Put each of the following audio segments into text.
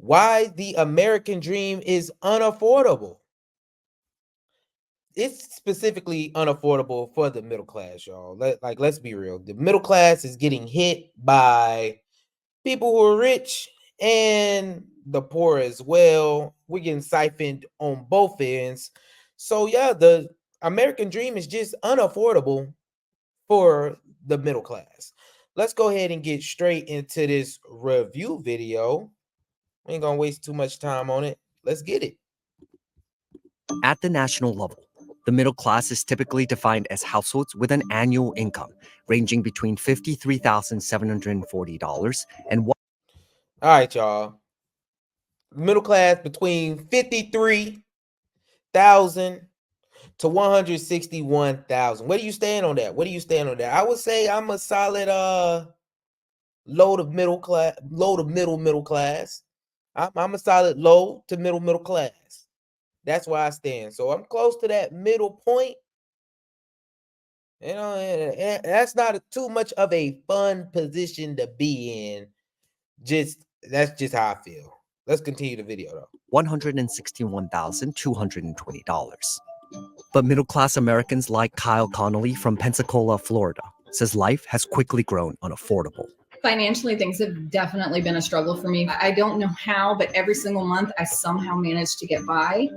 why the American dream is unaffordable. It's specifically unaffordable for the middle class, y'all. Let's be real. The middle class is getting hit by people who are rich and the poor as well. We're getting siphoned on both ends. So yeah, the American dream is just unaffordable for the middle class. Let's go ahead and get straight into this review video. We ain't gonna waste too much time on it. Let's get it. At the national level, the middle class is typically defined as households with an annual income ranging between $53,740 and All right, y'all. Middle class between 53,000 to 161,000. Where do you stand on that? What do you stand on that? I would say I'm a solid low to middle class, low to middle class. I'm a solid low to middle class. That's where I stand. So I'm close to that middle point. You know, and that's not too much of a fun position to be in. That's just how I feel. Let's continue the video though. $161,220. But middle-class Americans like Kyle Connolly from Pensacola, Florida, says life has quickly grown unaffordable. Financially, things have definitely been a struggle for me. I don't know how, but every single month I somehow managed to get by.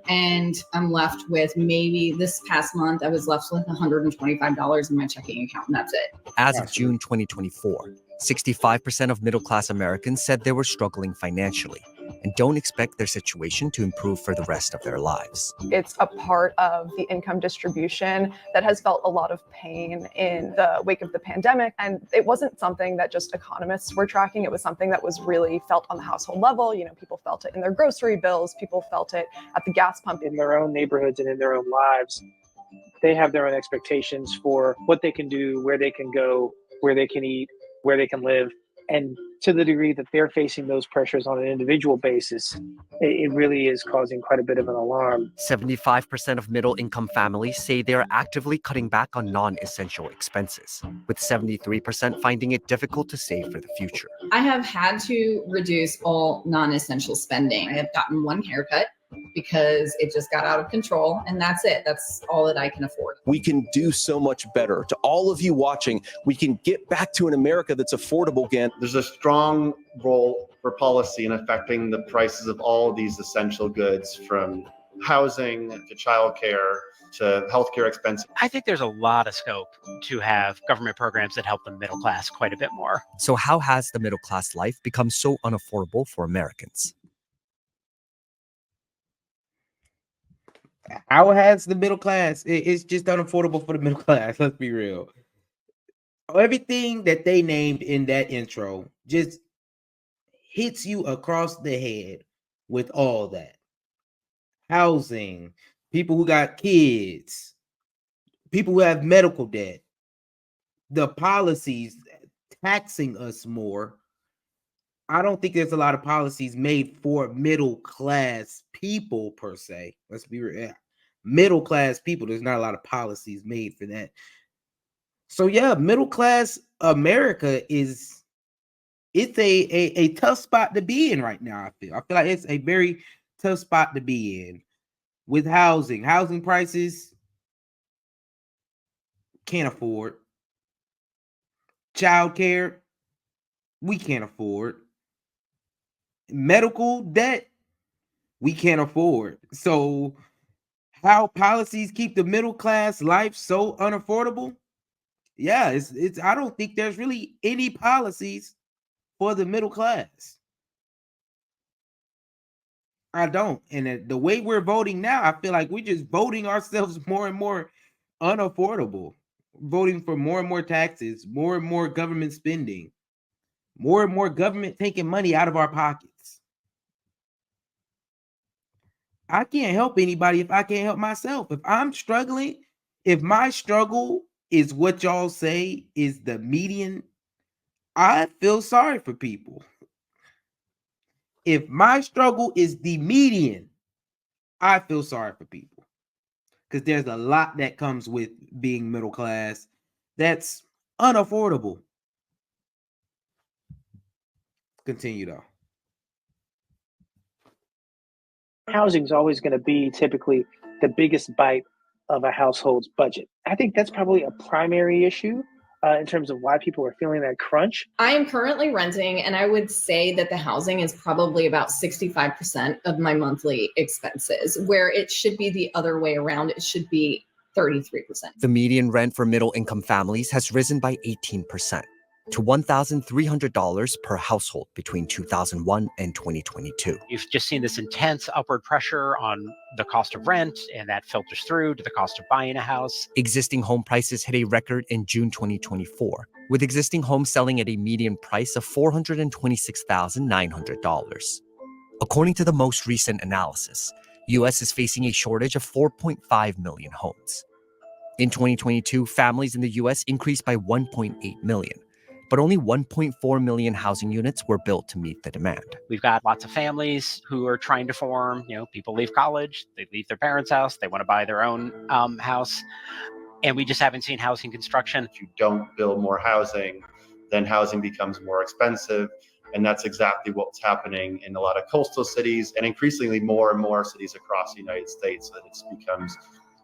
And I'm left with, maybe this past month, I was left with $125 in my checking account, and that's it. As of June 2024, 65% of middle-class Americans said they were struggling financially and don't expect their situation to improve for the rest of their lives. It's a part of the income distribution that has felt a lot of pain in the wake of the pandemic. And it wasn't something that just economists were tracking. It was something that was really felt on the household level. You know, people felt it in their grocery bills. People felt it at the gas pump. In their own neighborhoods and in their own lives, they have their own expectations for what they can do, where they can go, where they can eat, where they can live. And to the degree that they're facing those pressures on an individual basis, it really is causing quite a bit of an alarm. 75% of middle-income families say they are actively cutting back on non-essential expenses, with 73% finding it difficult to save for the future. I have had to reduce all non-essential spending. I have gotten one haircut because it just got out of control, and that's it. That's all that I can afford. We can do so much better. To all of you watching, we can get back to an America that's affordable again. There's a strong role for policy in affecting the prices of all of these essential goods, from housing to childcare to healthcare expenses. I think there's a lot of scope to have government programs that help the middle class quite a bit more. So how has the middle class life become so unaffordable for Americans? How has the middle class? It's just unaffordable for the middle class. Let's be real. Everything that they named in that intro just hits you across the head with all that. Housing, people who got kids, people who have medical debt, the policies taxing us more. I don't think there's a lot of policies made for middle class people per se. Let's be real. Middle class people, there's not a lot of policies made for that. So yeah, middle class America it's a tough spot to be in right now. I feel like it's a very tough spot to be in with housing prices. Can't afford. Childcare, we can't afford. Medical debt, we can't afford. So how policies keep the middle class life so unaffordable? Yeah, it's I don't think there's really any policies for the middle class. I don't. And the way we're voting now, I feel like we're just voting ourselves more and more unaffordable. Voting for more and more taxes, more and more government spending, more and more government taking money out of our pockets. I can't help anybody if I can't help myself. If I'm struggling, if my struggle is what y'all say is the median, I feel sorry for people. If my struggle is the median, I feel sorry for people. Because there's a lot that comes with being middle class that's unaffordable. Continue though. Housing is always going to be typically the biggest bite of a household's budget. I think that's probably a primary issue in terms of why people are feeling that crunch. I am currently renting, and I would say that the housing is probably about 65% of my monthly expenses, where it should be the other way around. It should be 33%. The median rent for middle-income families has risen by 18% to $1,300 per household between 2001 and 2022. You've just seen this intense upward pressure on the cost of rent, and that filters through to the cost of buying a house. Existing home prices hit a record in June 2024, with existing homes selling at a median price of $426,900. According to the most recent analysis, U.S. is facing a shortage of 4.5 million homes. In 2022, families in the U.S. increased by 1.8 million, but only 1.4 million housing units were built to meet the demand. We've got lots of families who are trying to form, people leave college, they leave their parents' house, they want to buy their own house, and we just haven't seen housing construction. If you don't build more housing, then housing becomes more expensive. And that's exactly what's happening in a lot of coastal cities and increasingly more and more cities across the United States, that it becomes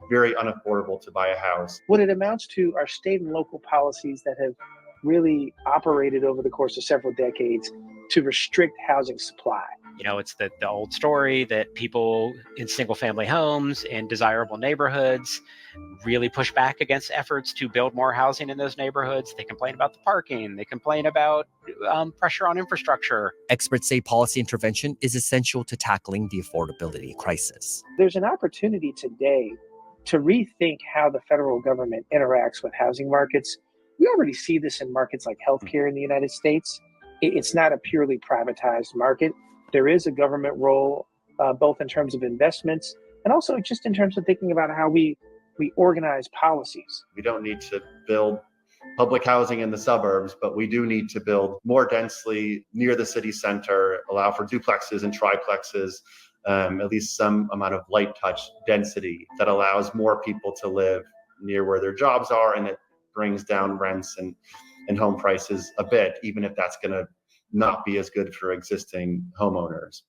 very unaffordable to buy a house. What it amounts to are state and local policies that have really operated over the course of several decades to restrict housing supply. It's the old story that people in single-family homes in desirable neighborhoods really push back against efforts to build more housing in those neighborhoods. They complain about the parking. They complain about pressure on infrastructure. Experts say policy intervention is essential to tackling the affordability crisis. There's an opportunity today to rethink how the federal government interacts with housing markets. We already see this in markets like healthcare in the United States. It's not a purely privatized market. There is a government role, both in terms of investments and also just in terms of thinking about how we organize policies. We don't need to build public housing in the suburbs, but we do need to build more densely near the city center, allow for duplexes and triplexes, at least some amount of light touch density that allows more people to live near where their jobs are, and it brings down rents and home prices a bit, even if that's going to not be as good for existing homeowners.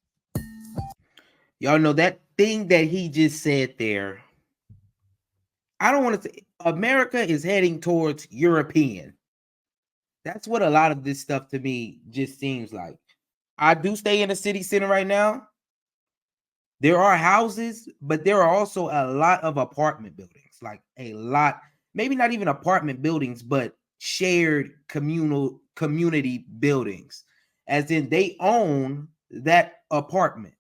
Y'all know that thing that he just said there. I don't want to say America is heading towards European. That's what a lot of this stuff to me just seems like. I do stay in the city center right now. There are houses, but there are also a lot of apartment buildings, like a lot, maybe not even apartment buildings, but shared community buildings, as in they own that apartment.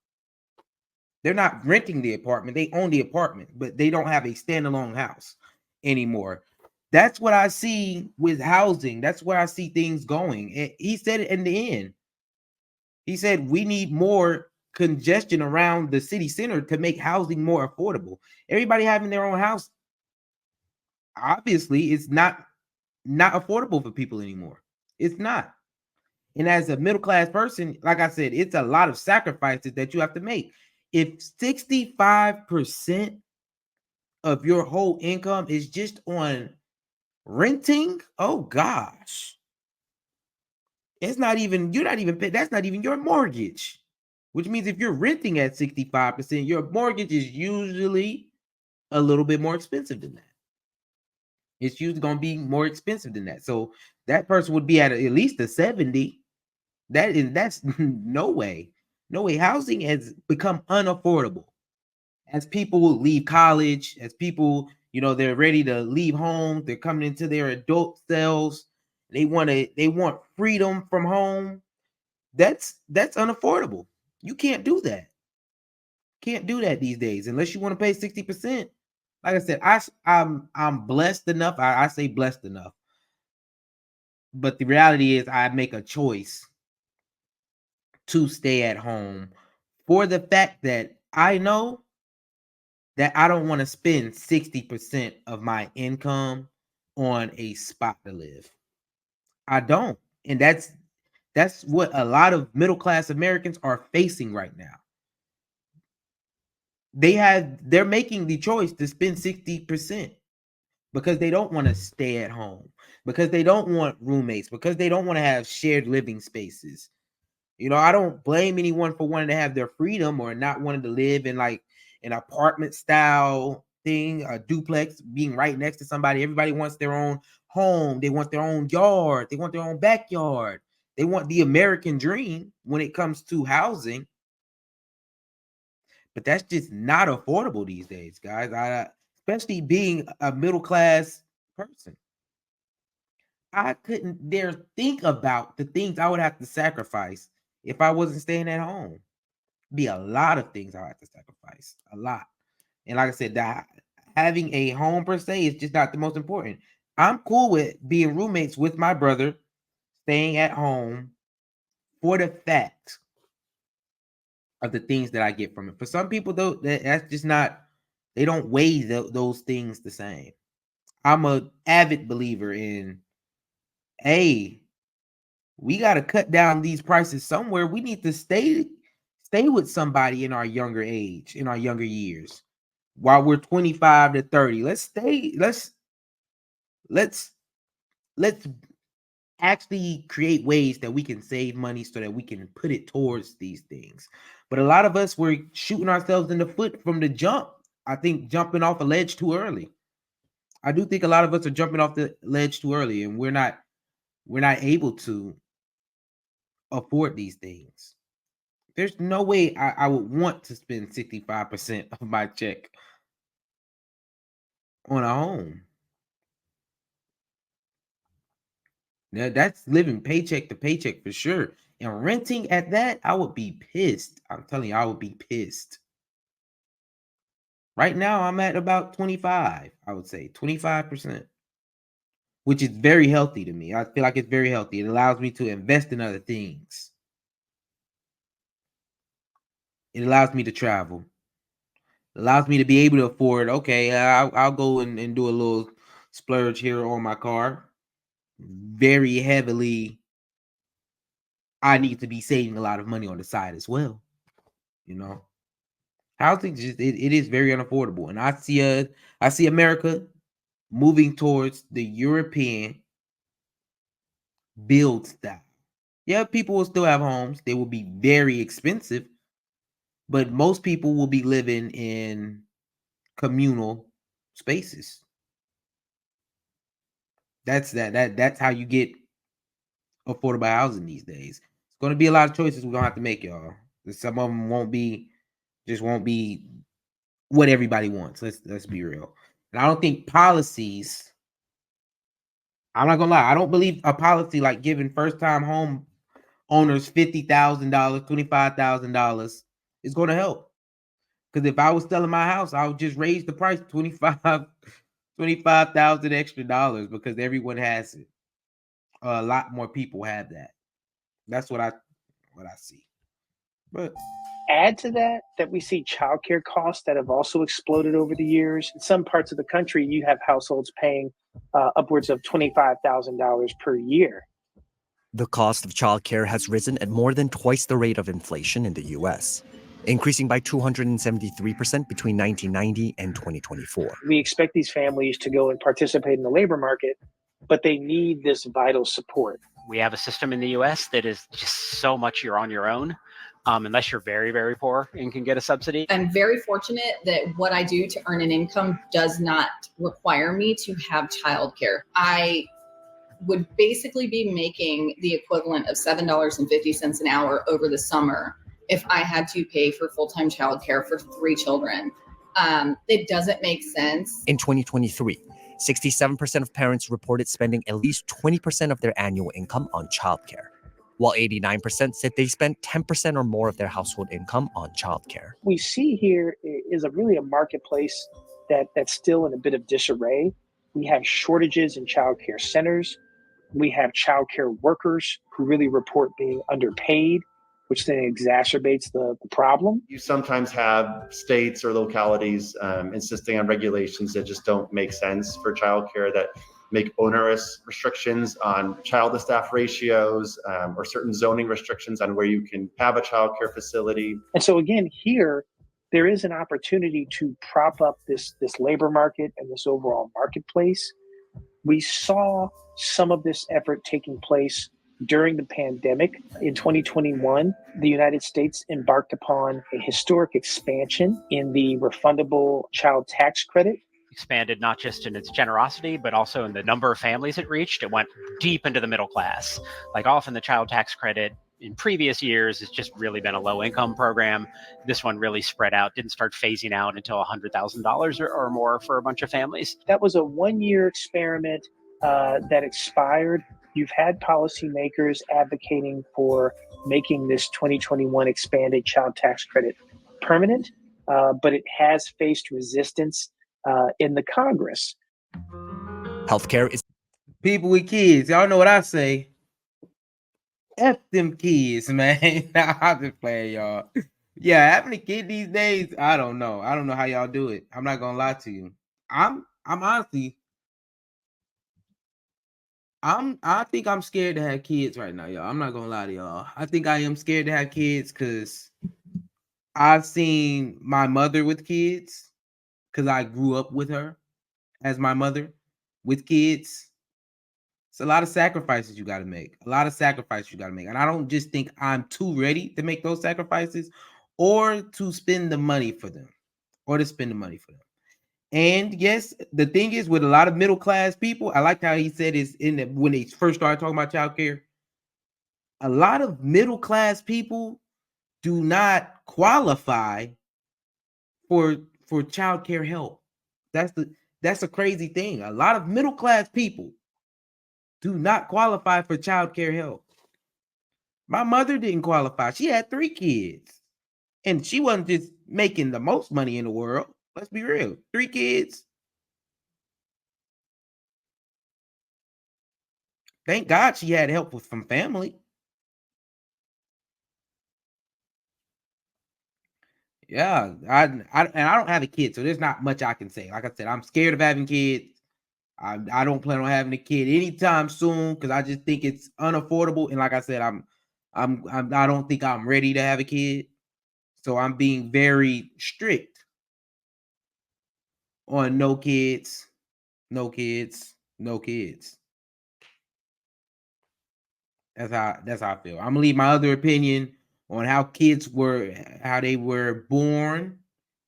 They're not renting the apartment. They own the apartment, but they don't have a standalone house anymore. That's what I see with housing. That's where I see things going. And he said it in the end. He said we need more congestion around the city center to make housing more affordable. Everybody having their own house, obviously, it's not affordable for people anymore. It's not. And as a middle-class person, like I said, it's a lot of sacrifices that you have to make. If 65% of your whole income is just on renting, oh gosh. That's not even your mortgage. Which means if you're renting at 65%, your mortgage is usually a little bit more expensive than that. It's usually going to be more expensive than that. So that person would be at least a 70. That's no way. No way. Housing has become unaffordable. As people leave college, as people, they're ready to leave home, they're coming into their adult selves. They want freedom from home. That's unaffordable. You can't do that. Can't do that these days unless you want to pay 60%. Like I said, I'm blessed enough. I say blessed enough. But the reality is I make a choice to stay at home for the fact that I know that I don't want to spend 60% of my income on a spot to live. I don't. And that's what a lot of middle-class Americans are facing right now. They're making the choice to spend 60% because they don't want to stay at home, because they don't want roommates, because they don't want to have shared living spaces. You know, I don't blame anyone for wanting to have their freedom or not wanting to live in like an apartment style thing, a duplex, being right next to somebody. Everybody wants their own home. They want their own yard. They want their own backyard. They want the American dream when it comes to housing. But that's just not affordable these days, guys. Especially being a middle class person. I couldn't dare think about the things I would have to sacrifice if I wasn't staying at home. Be a lot of things I have to sacrifice, a lot. And like I said, that having a home per se is just not the most important. I'm cool with being roommates with my brother, staying at home for the fact of the things that I get from it. For some people, though, that's just not. They don't weigh those things the same. I'm a avid believer in, hey, we got to cut down these prices somewhere. We need to stay with somebody in our younger age, in our younger years, while we're 25 to 30. Let's actually create ways that we can save money so that we can put it towards these things. But a lot of us were shooting ourselves in the foot from the jump. I think jumping off a ledge too early. I do think a lot of us are jumping off the ledge too early, and we're not able to afford these things. There's no way I would want to spend 65% of my check on a home. Now, that's living paycheck to paycheck for sure. And renting at that, I would be pissed. I'm telling you, I would be pissed. Right now, I'm at about 25, I would say 25%, which is very healthy to me. I feel like it's very healthy. It allows me to invest in other things. It allows me to travel. It allows me to be able to afford, okay, I'll go and do a little splurge here on my car. Very heavily, I need to be saving a lot of money on the side as well. You know, housing just it is very unaffordable, and I see America moving towards the European build style. Yeah, people will still have homes. They will be very expensive, but most people will be living in communal spaces. That's how you get affordable housing these days. It's going to be a lot of choices we're going to have to make, y'all. Some of them won't be what everybody wants. Let's be real. And I don't think policies, I'm not gonna lie, I don't believe a policy like giving first-time home owners $50,000, $25,000 is going to help. Because if I was selling my house, I would just raise the price $25,000 extra dollars because everyone has it. A lot more people have that. That's what I see. But Add to that we see childcare costs that have also exploded over the years. In some parts of the country, you have households paying upwards of $25,000 per year. The cost of childcare has risen at more than twice the rate of inflation in the U.S., increasing by 273% between 1990 and 2024. We expect these families to go and participate in the labor market, but they need this vital support. We have a system in the U.S. that is just so much you're on your own. Unless you're very, very poor and can get a subsidy. I'm very fortunate that what I do to earn an income does not require me to have childcare. I would basically be making the equivalent of $7.50 an hour over the summer if I had to pay for full-time childcare for 3 children. It doesn't make sense. In 2023, 67% of parents reported spending at least 20% of their annual income on childcare, while 89% said they spent 10% or more of their household income on childcare. We see here is really a marketplace that's still in a bit of disarray. We have shortages in childcare centers. We have childcare workers who really report being underpaid, which then exacerbates the problem. You sometimes have states or localities insisting on regulations that just don't make sense for childcare, that make onerous restrictions on child to staff ratios or certain zoning restrictions on where you can have a childcare facility. And so again, here, there is an opportunity to prop up this labor market and this overall marketplace. We saw some of this effort taking place During the pandemic in 2021, the United States embarked upon a historic expansion in the refundable child tax credit. Expanded not just in its generosity, but also in the number of families it reached. It went deep into the middle class. Like often the child tax credit in previous years has just really been a low income program. This one really spread out, didn't start phasing out until $100,000 or more for a bunch of families. That was a 1-year experiment that expired. You've had policymakers advocating for making this 2021 expanded child tax credit permanent, but it has faced resistance in the Congress. Healthcare is People with kids, y'all know what I say. F them kids, man. I'm just playing, y'all. Yeah, having a kid these days, I don't know. I don't know how y'all do it. I'm not gonna lie to you. I'm honestly, I think I'm scared to have kids right now, y'all. I'm not gonna lie to y'all. I think I am scared to have kids because I've seen my mother with kids because I grew up with her as my mother with kids. It's a lot of sacrifices you got to make. A lot of sacrifices you got to make. And I don't just think I'm too ready to make those sacrifices or to spend the money for them And yes, the thing is with a lot of middle class people, I like how he said is when they first started talking about childcare, a lot of middle class people do not qualify for childcare help. That's a crazy thing. A lot of middle class people do not qualify for childcare help. My mother didn't qualify. She had 3 kids. And she wasn't just making the most money in the world. Let's be real. 3 kids. Thank God she had help from family. Yeah, I don't have a kid, so there's not much I can say. Like I said, I'm scared of having kids. I don't plan on having a kid anytime soon because I just think it's unaffordable. And like I said, I don't think I'm ready to have a kid. So I'm being very strict on no kids, no kids, no kids. That's how I feel. I'm gonna leave my other opinion on how they were born,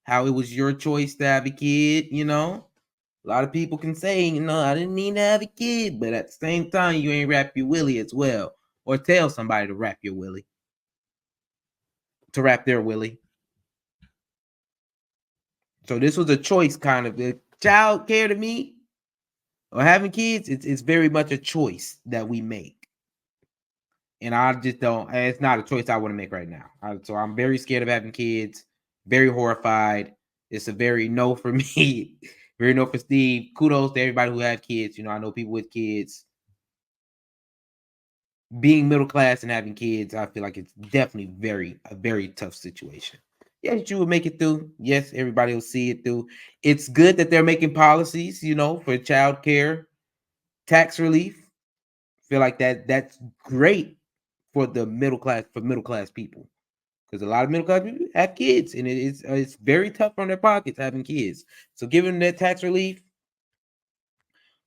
how it was your choice to have a kid, you know. A lot of people can say, I didn't need to have a kid, but at the same time, you ain't wrap your willy as well. Or tell somebody to wrap their willy. So this was a choice kind of. Child care to me or having kids, it's very much a choice that we make. And I just don't, it's not a choice I want to make right now. So I'm very scared of having kids, very horrified. It's a very no for me, very no for Steve. Kudos to everybody who have kids. I know people with kids. Being middle class and having kids, I feel like it's definitely a very tough situation. Yes, you will make it through. Yes, everybody will see it through. It's good that they're making policies, for child care, tax relief. I feel like that's great for middle class people. Because a lot of middle class people have kids, and it's very tough on their pockets having kids. So giving them that tax relief,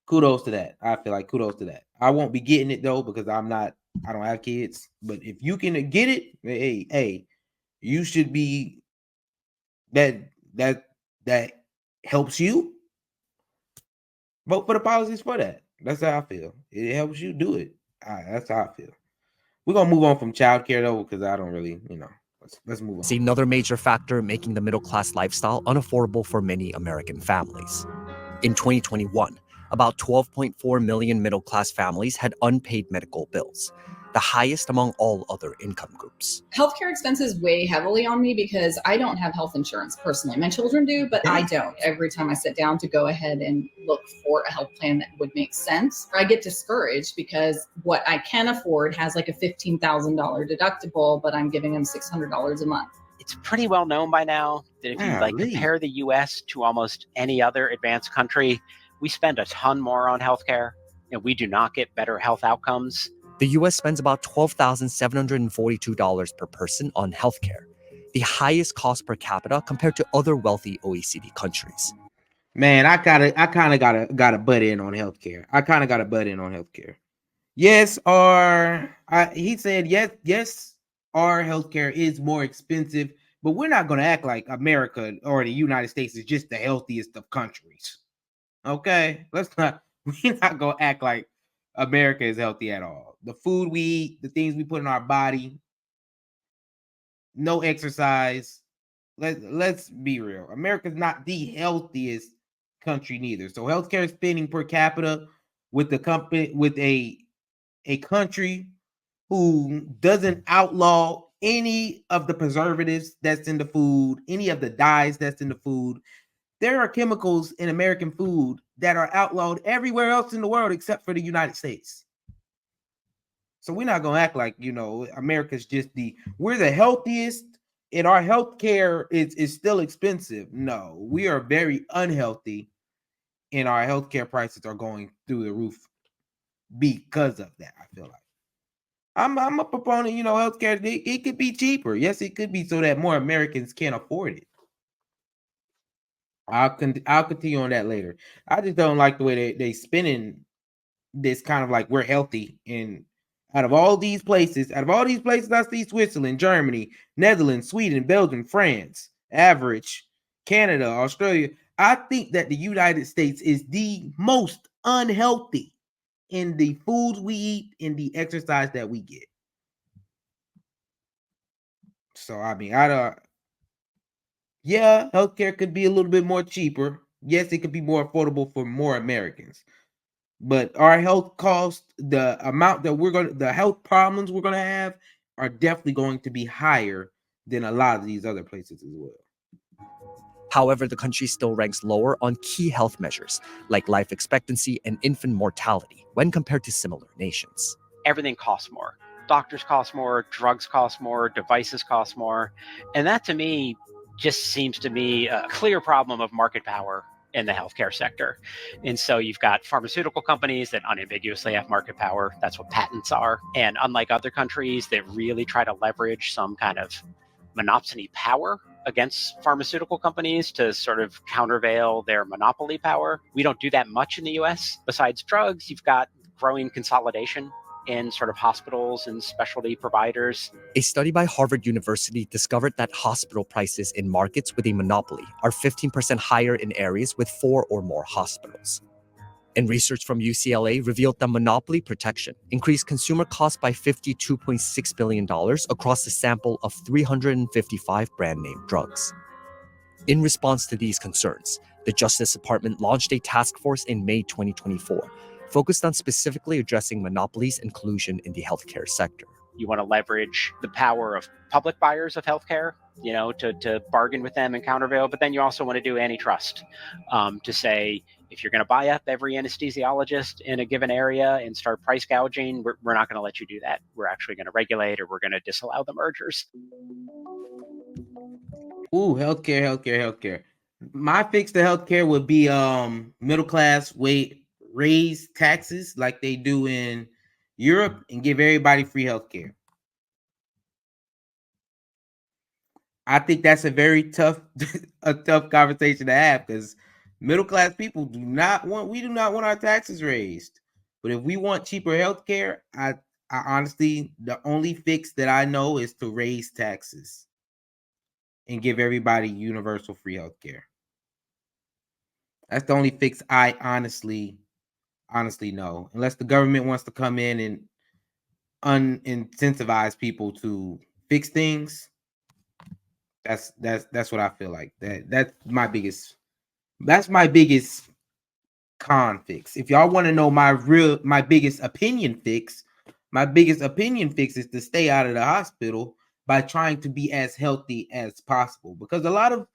kudos to that. I feel like kudos to that. I won't be getting it though because I don't have kids. But if you can get it, hey, you should be that helps you. Vote for the policies for that. That's how I feel. It helps you do it. That's how I feel. We're gonna move on from childcare though, because I don't really, let's move on. See another major factor making the middle class lifestyle unaffordable for many American families. In 2021, about 12.4 million middle class families had unpaid medical bills, the highest among all other income groups. Healthcare expenses weigh heavily on me because I don't have health insurance personally. My children do, but I don't. Every time I sit down to go ahead and look for a health plan that would make sense, I get discouraged because what I can afford has like a $15,000 deductible, but I'm giving them $600 a month. It's pretty well known by now that if you compare the U.S. to almost any other advanced country, we spend a ton more on healthcare, and we do not get better health outcomes. The U.S. spends about $12,742 per person on healthcare, the highest cost per capita compared to other wealthy OECD countries. Man, I kind of gotta butt in on healthcare. Yes, he said yes, our healthcare is more expensive, but we're not going to act like America or the United States is just the healthiest of countries. Okay, we're not going to act like America is healthy at all. The food we eat, the things we put in our body, no exercise. Let's be real. America's not the healthiest country neither. So healthcare spending per capita with a country who doesn't outlaw any of the preservatives that's in the food, any of the dyes that's in the food. There are chemicals in American food that are outlawed everywhere else in the world except for the United States. So we're not gonna act like America's just we're the healthiest and our health care is still expensive. No, we are very unhealthy and our healthcare prices are going through the roof because of that. I feel like I'm a proponent, healthcare it could be cheaper. Yes, it could be so that more Americans can afford it. I'll continue on that later. I just don't like the way they spinning this kind of like we're healthy. And out of all these places I see Switzerland, Germany, Netherlands, Sweden, Belgium, France, average, Canada, Australia. I think that the United States is the most unhealthy in the foods we eat, in the exercise that we get. So I mean, yeah, healthcare could be a little bit more cheaper. Yes, it could be more affordable for more Americans. But our health cost, the amount that the health problems we're gonna have are definitely going to be higher than a lot of these other places as well. However, the country still ranks lower on key health measures like life expectancy and infant mortality when compared to similar nations. Everything costs more. Doctors cost more, drugs cost more, devices cost more. And that to me just seems to me a clear problem of market power in the healthcare sector. And so you've got pharmaceutical companies that unambiguously have market power. That's what patents are. And unlike other countries that really try to leverage some kind of monopsony power against pharmaceutical companies to sort of countervail their monopoly power, we don't do that much in the US. Besides drugs, you've got growing consolidation in sort of hospitals and specialty providers. A study by Harvard University discovered that hospital prices in markets with a monopoly are 15% higher in areas with 4 or more hospitals. And research from UCLA revealed that monopoly protection increased consumer costs by $52.6 billion across a sample of 355 brand name drugs. In response to these concerns, the Justice Department launched a task force in May 2024, focused on specifically addressing monopolies and collusion in the healthcare sector. You want to leverage the power of public buyers of healthcare, to bargain with them and countervail. But then you also want to do antitrust, to say, if you're going to buy up every anesthesiologist in a given area and start price gouging, we're not going to let you do that. We're actually going to regulate, or we're going to disallow the mergers. Ooh, healthcare. My fix to healthcare would be middle class raise taxes like they do in Europe and give everybody free healthcare. I think that's a very tough conversation to have because middle class people do not want our taxes raised. But if we want cheaper healthcare, I honestly, the only fix that I know is to raise taxes and give everybody universal free healthcare. That's the only fix I honestly know. Unless the government wants to come in and unincentivize people to fix things. That's what I feel like. That's my biggest con fix. If y'all want to know my biggest opinion fix, is to stay out of the hospital by trying to be as healthy as possible. Because a lot of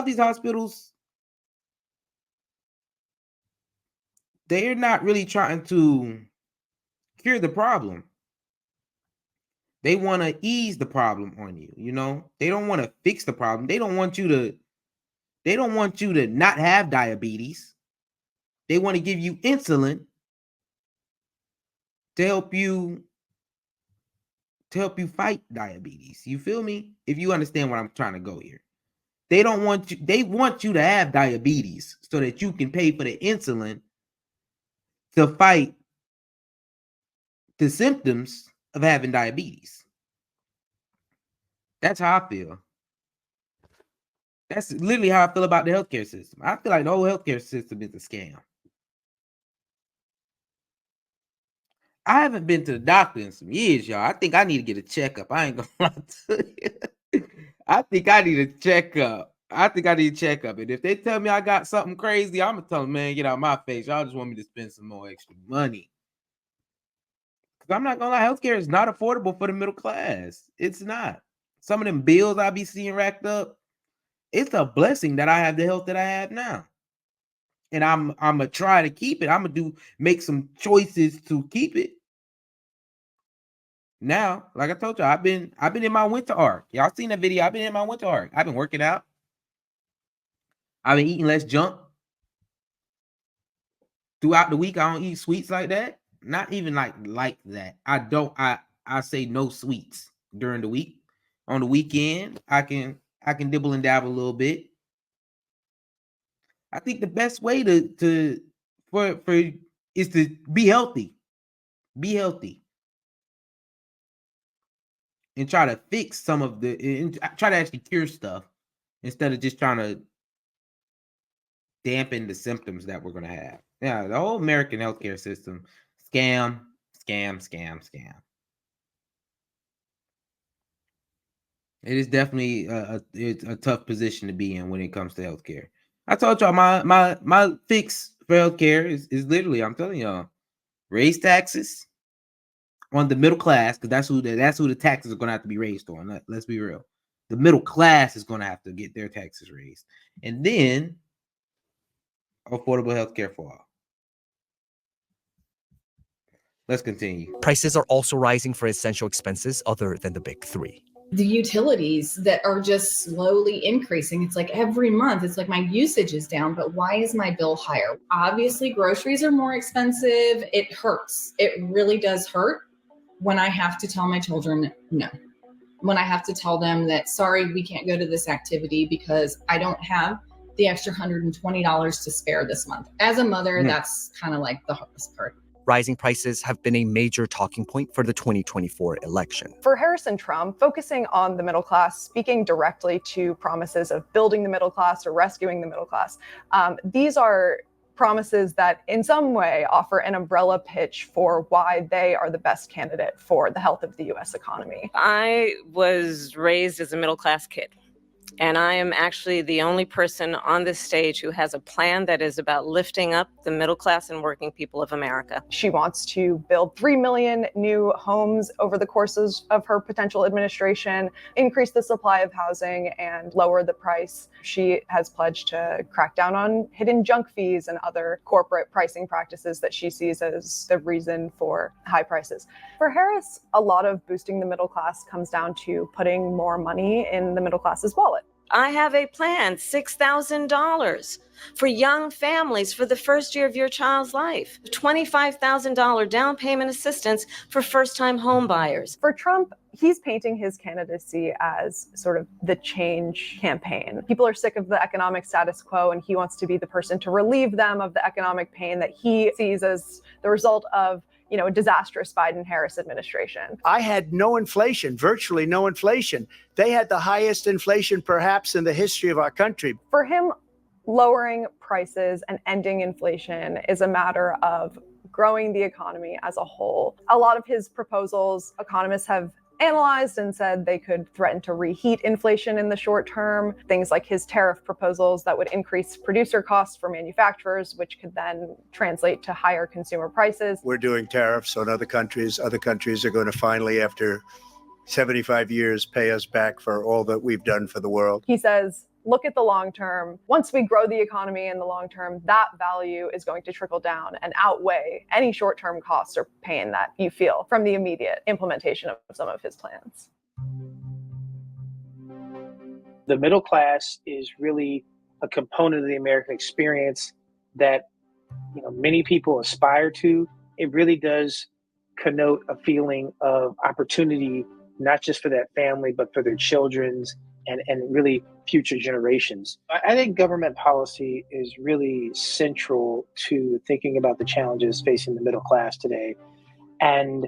these hospitals, they're not really trying to cure the problem. They want to ease the problem on you, They don't want to fix the problem. They don't want you to not have diabetes. They want to give you insulin to help you fight diabetes. You feel me? If you understand what I'm trying to go here. They want you to have diabetes so that you can pay for the insulin to fight the symptoms of having diabetes. That's how I feel. That's literally how I feel about the healthcare system. I feel like the whole healthcare system is a scam. I haven't been to the doctor in some years, y'all. I think I need to get a checkup. I ain't gonna lie to you. I think I need a checkup. And if they tell me I got something crazy, I'm gonna tell them, man, get out of my face. Y'all just want me to spend some more extra money. Because I'm not gonna lie, healthcare is not affordable for the middle class. It's not. Some of them bills I be seeing racked up, it's a blessing that I have the health that I have now. And I'm gonna try to keep it. I'm gonna make some choices to keep it. Now, like I told you, I've been in my winter arc. Y'all seen that video? I've been in my winter arc. I've been working out. I've been eating less junk. Throughout the week, I don't eat sweets like that. Not even like that. I say no sweets during the week. On the weekend, I can dibble and dabble a little bit. I think the best way for is to be healthy. Be healthy. And try to fix some of try to actually cure stuff instead of just trying to dampen the symptoms that we're gonna have. Yeah, the whole American healthcare system, scam. It is definitely it's a tough position to be in when it comes to healthcare. I told y'all my fix for healthcare is literally, I'm telling y'all, raise taxes on the middle class, because that's who the taxes are going to have to be raised on. Let's be real. The middle class is going to have to get their taxes raised. And then affordable health care for all. Let's continue. Prices are also rising for essential expenses other than the big three. The utilities that are just slowly increasing. It's like every month, it's like my usage is down, but why is my bill higher? Obviously, groceries are more expensive. It hurts. It really does hurt when I have to tell my children no. When I have to tell them that, sorry, we can't go to this activity because I don't have the extra $120 to spare this month. As a mother, that's kind of like the hardest part. Rising prices have been a major talking point for the 2024 election. For Harris and Trump, focusing on the middle class, speaking directly to promises of building the middle class or rescuing the middle class, these are promises that in some way offer an umbrella pitch for why they are the best candidate for the health of the U.S. economy. I was raised as a middle class kid. And I am actually the only person on this stage who has a plan that is about lifting up the middle class and working people of America. She wants to build 3 million new homes over the courses of her potential administration, increase the supply of housing, and lower the price. She has pledged to crack down on hidden junk fees and other corporate pricing practices that she sees as the reason for high prices. For Harris, a lot of boosting the middle class comes down to putting more money in the middle class's wallet. I have a plan, $6,000 for young families for the first year of your child's life, $25,000 down payment assistance for first-time home buyers. For Trump, he's painting his candidacy as sort of the change campaign. People are sick of the economic status quo, and he wants to be the person to relieve them of the economic pain that he sees as the result of a disastrous Biden-Harris administration. I had no inflation, virtually no inflation. They had the highest inflation perhaps in the history of our country. For him, lowering prices and ending inflation is a matter of growing the economy as a whole. A lot of his proposals, economists have analyzed and said they could threaten to reheat inflation in the short term. Things like his tariff proposals that would increase producer costs for manufacturers, which could then translate to higher consumer prices. We're doing tariffs on other countries. Other countries are going to finally, after 75 years, pay us back for all that we've done for the world. He says, look at the long term. Once we grow the economy in the long term, that value is going to trickle down and outweigh any short-term costs or pain that you feel from the immediate implementation of some of his plans. The middle class is really a component of the American experience that many people aspire to. It really does connote a feeling of opportunity, not just for that family, but for their children's and really future generations. I think government policy is really central to thinking about the challenges facing the middle class today. And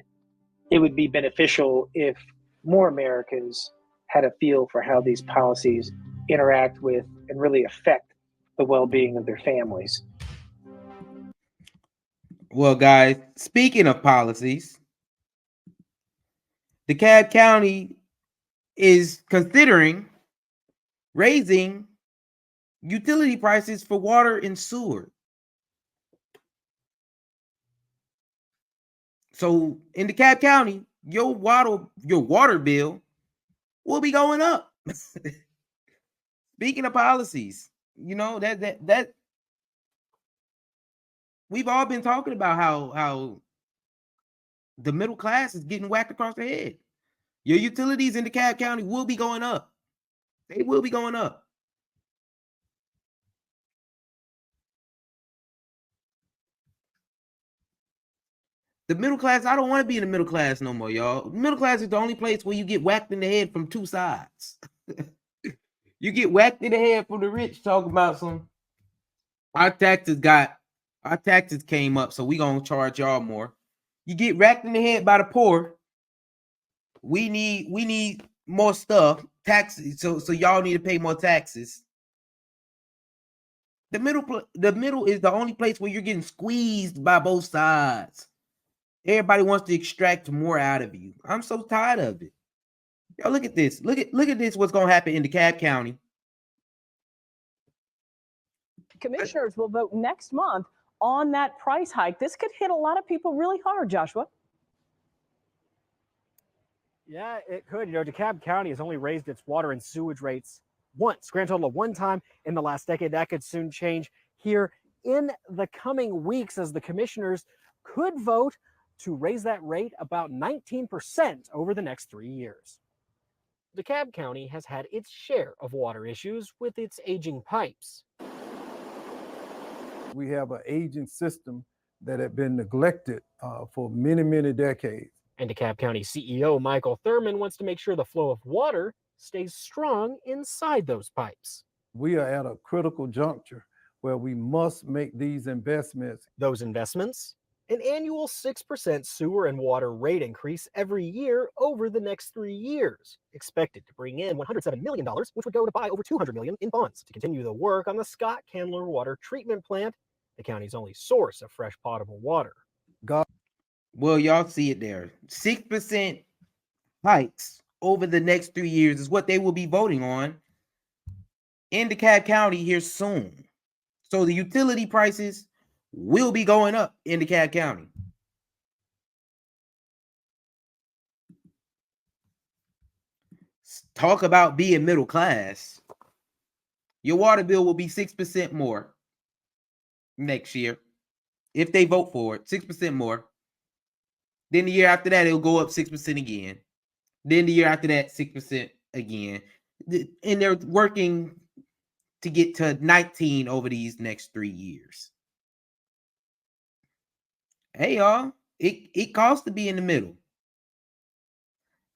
it would be beneficial if more Americans had a feel for how these policies interact with and really affect the well-being of their families. Well, guys, speaking of policies, DeKalb County is considering raising utility prices for water and sewer. So in DeKalb County, your water bill will be going up. Speaking of policies, you know, that we've all been talking about how the middle class is getting whacked across the head. Your utilities in DeKalb County will be going up. They will be going up. The middle class, I don't want to be in the middle class no more, y'all. Middle class is the only place where you get whacked in the head from two sides. You get whacked in the head from the rich talking about some our taxes came up, so we gonna charge y'all more. You get whacked in the head by the poor. We need more stuff, taxes, so y'all need to pay more taxes. The middle is the only place where you're getting squeezed by both sides. Everybody wants to extract more out of you. I'm so tired of it. Y'all look at this. Look at this. What's gonna happen in DeKalb County? Commissioners will vote next month on that price hike. This could hit a lot of people really hard, Joshua. Yeah, it could. You know, DeKalb County has only raised its water and sewage rates once, grand total of one time in the last decade. That could soon change here in the coming weeks as the commissioners could vote to raise that rate about 19% over the next 3 years. DeKalb County has had its share of water issues with its aging pipes. We have an aging system that had been neglected for many, many decades. And DeKalb County CEO Michael Thurman wants to make sure the flow of water stays strong inside those pipes. We are at a critical juncture where we must make these investments. Those investments? An annual 6% sewer and water rate increase every year over the next 3 years, expected to bring in $107 million, which would go to buy over $200 million in bonds to continue the work on the Scott Candler Water Treatment Plant, the county's only source of fresh potable water. Well, y'all see it there. 6% hikes over the next 3 years is what they will be voting on in DeKalb County here soon. So the utility prices will be going up in DeKalb County. Talk about being middle class. Your water bill will be 6% more next year if they vote for it. 6% more. Then the year after that, it'll go up 6% again. Then the year after that, 6% again. And they're working to get to 19 over these next 3 years. Hey, y'all, it costs to be in the middle.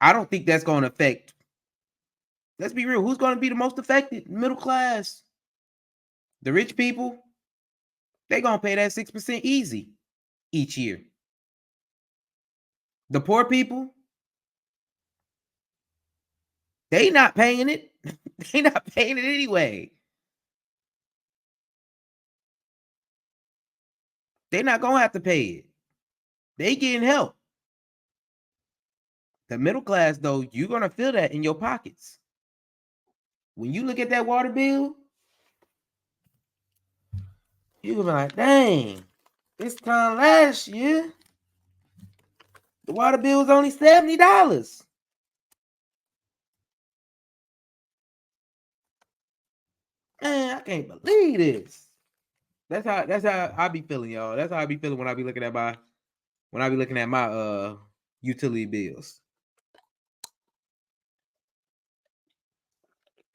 I don't think that's going to affect. Let's be real. Who's going to be the most affected? Middle class. The rich people, they're going to pay that 6% easy each year. The poor people, they not paying it. They not paying it anyway. They're not going to have to pay it. They getting help. The middle class, though, you're going to feel that in your pockets. When you look at that water bill, you're going to be like, dang, this time last year, the water bill was only $70. Man, I can't believe this. That's how I be feeling, y'all. That's how I be feeling when I be looking at my utility bills.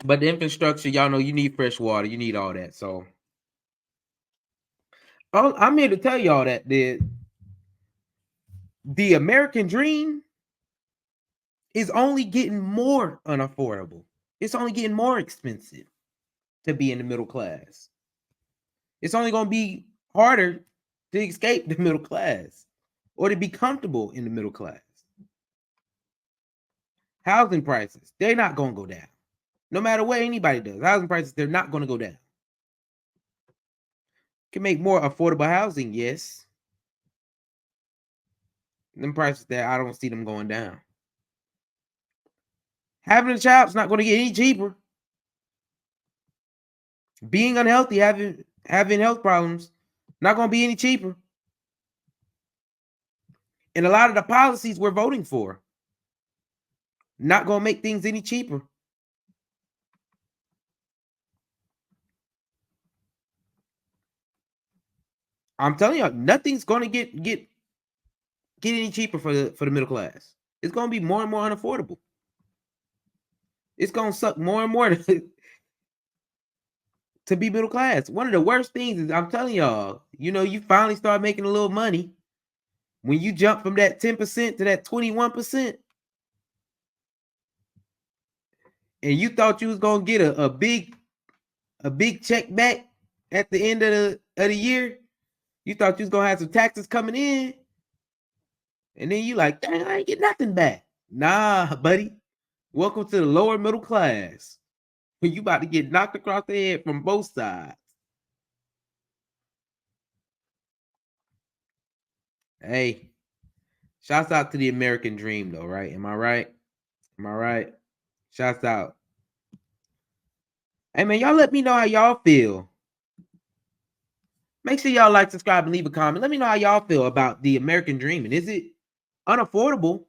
But the infrastructure, y'all know you need fresh water, you need all that. So I'm here to tell y'all that the American dream is only getting more unaffordable. It's only getting more expensive to be in the middle class. It's only going to be harder to escape the middle class or to be comfortable in the middle class. Housing prices, they're not going to go down. No matter what anybody does, housing prices, they're not going to go down. Can make more affordable housing, yes. Them prices there, I don't see them going down. Having a child's not going to get any cheaper. Being unhealthy, having health problems, not going to be any cheaper. And a lot of the policies we're voting for, not going to make things any cheaper. I'm telling you, nothing's going to get any cheaper for the middle class. It's going to be more and more unaffordable. It's going to suck more and more to be middle class. One of the worst things is, I'm telling y'all, you finally start making a little money when you jump from that 10% to that 21%. And you thought you was going to get a big check back at the end of the year. You thought you was going to have some taxes coming in. And then you like, dang, I ain't get nothing back. Nah, buddy. Welcome to the lower middle class. When you about to get knocked across the head from both sides. Hey, shouts out to the American dream though, right? Am I right? Am I right? Shouts out. Hey man, y'all let me know how y'all feel. Make sure y'all like, subscribe, and leave a comment. Let me know how y'all feel about the American dream. And is it unaffordable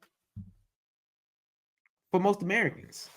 for most Americans?